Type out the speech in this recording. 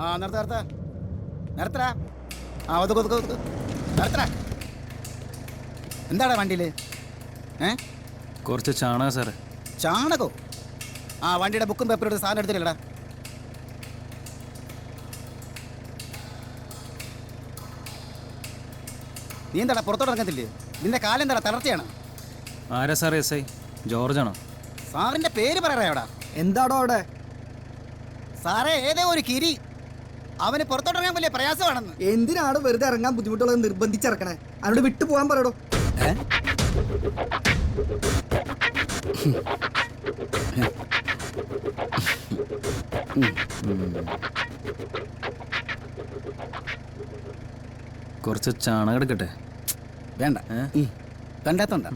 ആ നിർത്ത നിർത്ത നിർത്തടാ. ആ ഒതുക്ക് ഒതുക്ക് ഒതുക്ക് നിർത്തടാ. എന്താടാ വണ്ടിയിൽ? കുറച്ച് ചാണക സാറേ. ചാണകോ? ആ വണ്ടിയുടെ ബുക്കും പേപ്പറും എടുത്ത് സാധനം എടുത്തില്ലടാ. നീ എന്താടാ പുറത്തോട്ട് ഇറങ്ങത്തില്ലേ? നിന്റെ കാലെന്താടാ തളർച്ചയാണ്? ആരാ സാറേ എസ് ഐ? ജോർജാണോ? സാറിന്റെ പേര് പറയാടാ. എന്താടോ അവിടെ? സാറേ ഏതോ ഒരു കിരി, അവന് പുറത്തോട്ടിറങ്ങാൻ വലിയ പ്രയാസമാണെന്ന്. എന്തിനാണ് വെറുതെ ഇറങ്ങാൻ ബുദ്ധിമുട്ടുള്ളത് നിർബന്ധിച്ചിറക്കണേ? അവനോട് വിട്ടു പോകാൻ പറയടോ. കുറച്ച് ചാണകം എടുക്കട്ടെ? വേണ്ട, കണ്ടാത്തോണ്ട.